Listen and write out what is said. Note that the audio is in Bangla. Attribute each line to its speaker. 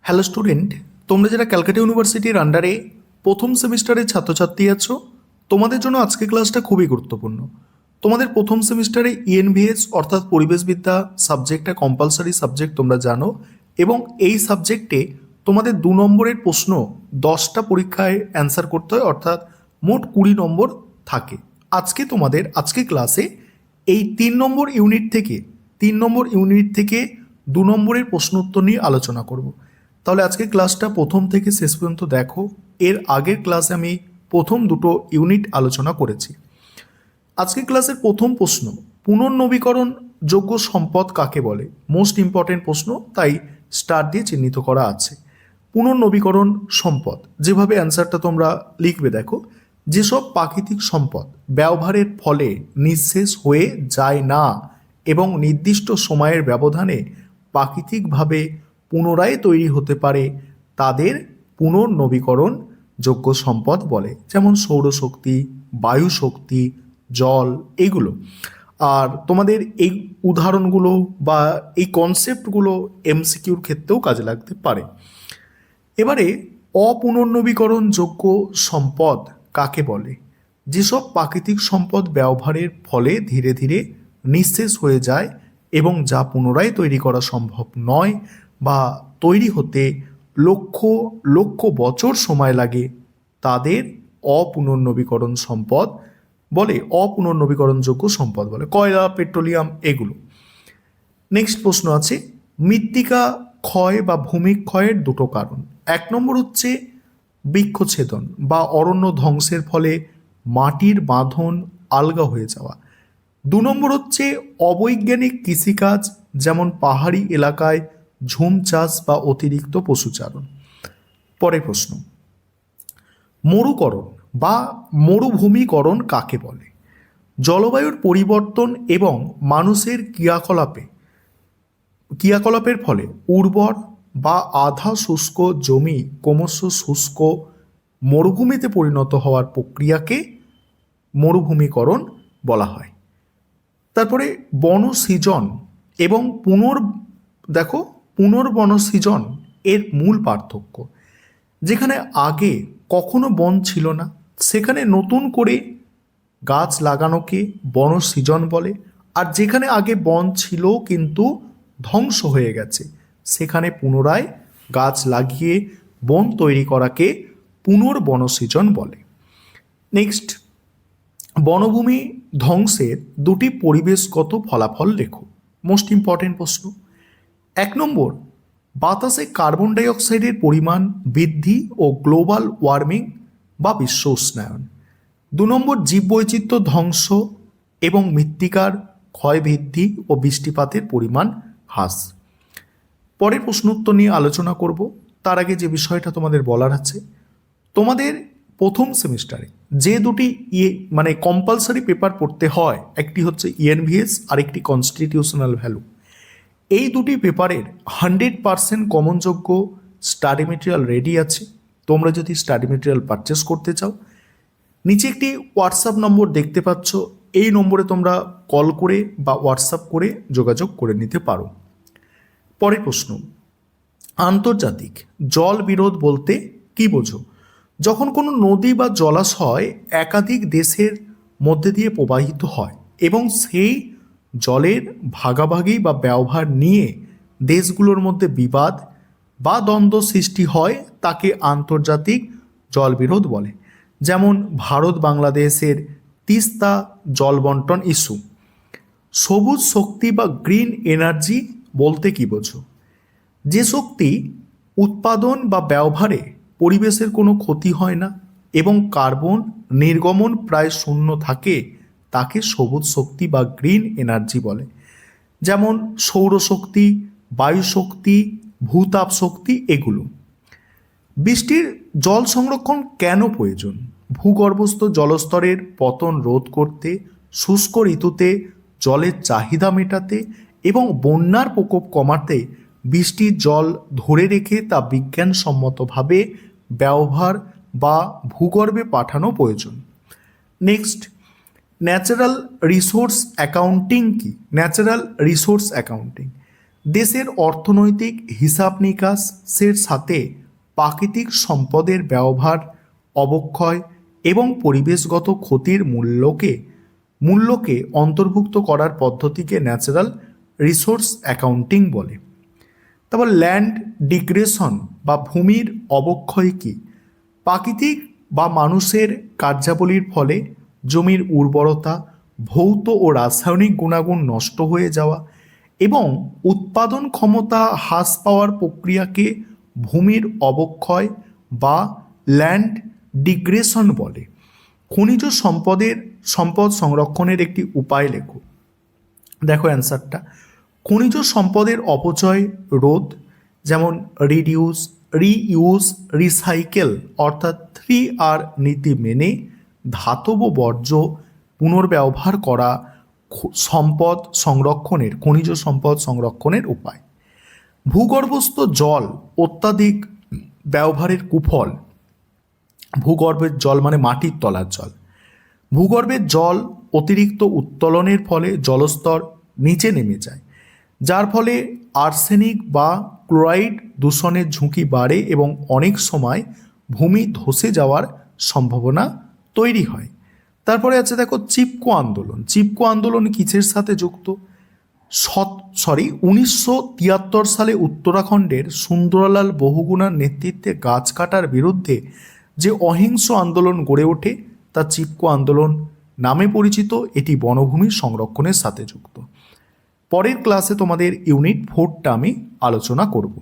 Speaker 1: হ্যালো স্টুডেন্ট, তোমরা যারা ক্যালকাটা ইউনিভার্সিটির আন্ডারে প্রথম সেমিস্টারের ছাত্রছাত্রী আছো, তোমাদের জন্য আজকে ক্লাসটা খুবই গুরুত্বপূর্ণ। তোমাদের প্রথম সেমিস্টারে ইএনভিএস অর্থাৎ পরিবেশবিদ্যা সাবজেক্টটা কম্পালসারি সাবজেক্ট তোমরা জানো, এবং এই সাবজেক্টে তোমাদের 2 নম্বরের প্রশ্ন 10টা পরীক্ষায় অ্যান্সার করতে হয়, অর্থাৎ মোট 20 নম্বর থাকে। আজকে ক্লাসে এই 3 নম্বর ইউনিট থেকে 2 নম্বরের প্রশ্ন উত্তর নিয়ে আলোচনা করব। তাহলে আজকে ক্লাসটা প্রথম থেকে শেষ পর্যন্ত দেখো। এর আগের ক্লাসে আমি প্রথম 2টো ইউনিট আলোচনা করেছি। আজকে ক্লাসের প্রথম প্রশ্ন, পুনর্নবীকরণ যোগ্য সম্পদ কাকে বলে? মোস্ট ইম্পর্টেন্ট প্রশ্ন, তাই স্টার দিয়ে চিহ্নিত করা আছে। পুনর্নবীকরণ সম্পদ, যেভাবে অ্যান্সারটা তোমরা লিখবে দেখো, যেসব প্রাকৃতিক সম্পদ ব্যবহারের ফলে নিঃশেষ হয়ে যায় না এবং নির্দিষ্ট সময়ের ব্যবধানে প্রাকৃতিকভাবে পুনরায় তৈরি হতে পারে তাদের পুনর্নবীকরণ যোগ্য সম্পদ বলে, যেমন সৌরশক্তি, বায়ু শক্তি, জল, এগুলো। আর তোমাদের এই উদাহরণগুলো বা এই কনসেপ্টগুলো এমসিকিউর ক্ষেত্রেও কাজে লাগতে পারে। এবারে অপুনর্নবীকরণযোগ্য সম্পদ কাকে বলে? যেসব প্রাকৃতিক সম্পদ ব্যবহারের ফলে ধীরে ধীরে নিঃশেষ হয়ে যায় এবং যা পুনরায় তৈরি করা সম্ভব নয় বা তৈরি হতে লক্ষ লক্ষ বছর সময় লাগে, তাদের অপুনর্নবীকরণ সম্পদ বলে, অপুনর্নবীকরণযোগ্য সম্পদ বলে। কয়লা, পেট্রোলিয়াম, এগুলো। নেক্সট প্রশ্ন আছে, মৃত্তিকা ক্ষয় বা ভূমিক্ষয়ের 2টো কারণ। 1 নম্বর হচ্ছে বৃক্ষছেদন বা অরণ্য ধ্বংসের ফলে মাটির বাঁধন আলগা হয়ে যাওয়া। 2 নম্বর হচ্ছে অবৈজ্ঞানিক কৃষিকাজ, যেমন পাহাড়ি এলাকায় ঝুম চাষ বা অতিরিক্ত পশুচারণ। পরের প্রশ্ন, মরুকরণ বা মরুভূমিকরণ কাকে বলে? জলবায়ুর পরিবর্তন এবং মানুষের ক্রিয়াকলাপের ফলে উর্বর বা আধা শুষ্ক জমি ক্রমশ শুষ্ক মরুভূমিতে পরিণত হওয়ার প্রক্রিয়াকে মরুভূমিকরণ বলা হয়। তারপরে বনসৃজন এবং পুনর্বনসৃজন এর মূল পার্থক্য। যেখানে আগে কখনো বন ছিল না, সেখানে নতুন করে গাছ লাগানোকে বনসৃজন বলে। আর যেখানে আগে বন ছিল কিন্তু ধ্বংস হয়ে গেছে, সেখানে পুনরায় গাছ লাগিয়ে বন তৈরি করাকে পুনর্বনসৃজন বলে। নেক্সট, বনভূমি ধ্বংসের 2টি পরিবেশগত ফলাফল লেখো। মোস্ট ইম্পর্টেন্ট প্রশ্ন। 1 নম্বর, বাতাসে কার্বন ডাই অক্সাইডের পরিমাণ বৃদ্ধি ও গ্লোবাল ওয়ার্মিং বা বিশ্ব উষ্ণায়ন। 2 নম্বর, জীববৈচিত্র্য ধ্বংস এবং মৃত্তিকার ক্ষয় বৃদ্ধি ও বৃষ্টিপাতের পরিমাণ হ্রাস। পরের প্রশ্ন উত্তর নিয়ে আলোচনা করব। তার আগে যে বিষয়টা তোমাদের বলার আছে, তোমাদের প্রথম সেমিস্টারে যে 2টি কম্পালসারি পেপার পড়তে হয়, একটি হচ্ছে ইএনভিএস আর একটি কনস্টিটিউশনাল ভ্যালু। এই 2টি পেপারের 100% কমনযোগ্য স্টাডি মেটেরিয়াল রেডি আছে। তোমরা যদি স্টাডি মেটেরিয়াল পারচেস করতে চাও, নিচে একটি হোয়াটসঅ্যাপ নম্বর দেখতে পাচ্ছ, এই নম্বরে তোমরা কল করে বা হোয়াটসঅ্যাপ করে যোগাযোগ করে নিতে পারো। পরের প্রশ্ন, আন্তর্জাতিক জল বিরোধ বলতে কি বোঝো? যখন কোনো নদী বা জলাশয় একাধিক দেশের মধ্যে দিয়ে প্রবাহিত হয় এবং সেই জলের ভাগাভাগি বা ব্যবহার নিয়ে দেশগুলোর মধ্যে বিবাদ বা দ্বন্দ্ব সৃষ্টি হয়, তাকে আন্তর্জাতিক জল বিরোধ বলে। যেমন ভারত বাংলাদেশের তিস্তা জল বন্টন ইস্যু। সবুজ শক্তি বা গ্রিন এনার্জি বলতে কি বোঝো? যে শক্তি উৎপাদন বা ব্যবহারে পরিবেশের কোনো ক্ষতি হয় না এবং কার্বন নির্গমন প্রায় শূন্য থাকে, তাকে সবুজ শক্তি বা গ্রিন এনার্জি বলে। যেমন সৌরশক্তি, বায়ু শক্তি, ভূতাপ শক্তি, এগুলো। বৃষ্টির জল সংরক্ষণ কেন প্রয়োজন? ভূগর্ভস্থ জলস্তরের পতন রোধ করতে, শুষ্ক ঋতুতে জলের চাহিদা মেটাতে এবং বন্যার প্রকোপ কমাতে বৃষ্টির জল ধরে রেখে তা বিজ্ঞানসম্মতভাবে ব্যবহার বা ভূগর্ভে পাঠানো প্রয়োজন। নেক্সট, ন্যাচারাল রিসোর্স অ্যাকাউন্টিং কি? ন্যাচারাল রিসোর্স অ্যাকাউন্টিং দেশের অর্থনৈতিক হিসাব নিকাশের সাথে প্রাকৃতিক সম্পদের ব্যবহার, অবক্ষয় এবং পরিবেশগত ক্ষতির মূল্যকে অন্তর্ভুক্ত করার পদ্ধতিকে ন্যাচারাল রিসোর্স অ্যাকাউন্টিং বলে। তারপর ল্যান্ড ডিগ্রেশন বা ভূমির অবক্ষয় কি? প্রাকৃতিক বা মানুষের কার্যাবলীর ফলে জমির উর্বরতা, ভৌত ও রাসায়নিক গুণাগুণ নষ্ট হয়ে যাওয়া এবং উৎপাদন ক্ষমতা হ্রাস পাওয়ার প্রক্রিয়াকে ভূমির অবক্ষয় বা ল্যান্ড ডিগ্রেশন বলে। খনিজ সম্পদ সংরক্ষণের একটি উপায় লেখো। দেখো অ্যান্সারটা, খনিজ সম্পদের অপচয় রোধ, যেমন রিইউজ, রিসাইকেল অর্থাৎ 3R নীতি মেনে ধাতব বর্জ্য পুনর্ব্যবহার করা খনিজ সম্পদ সংরক্ষণের উপায়। ভূগর্ভস্থ জল অত্যাধিক ব্যবহারের কুফল। ভূগর্ভের জল মানে মাটির তলার জল। ভূগর্ভের জল অতিরিক্ত উত্তোলনের ফলে জলস্তর নিচে নেমে যায়, যার ফলে আর্সেনিক বা ক্লোরাইড দূষণের ঝুঁকি বাড়ে এবং অনেক সময় ভূমি ধসে যাওয়ার সম্ভাবনা তৈরি হয়। তারপরে আছে দেখো চিপকো আন্দোলন। চিপকো আন্দোলন কিসের সাথে যুক্ত? 1973 সালে উত্তরাখণ্ডের সুন্দরলাল বহুগুণার নেতৃত্বে গাছ কাটার বিরুদ্ধে যে অহিংস আন্দোলন গড়ে ওঠে তা চিপকো আন্দোলন নামে পরিচিত। এটি বনভূমি সংরক্ষণের সাথে যুক্ত। পরের ক্লাসে তোমাদের ইউনিট 4টা আমি আলোচনা করব।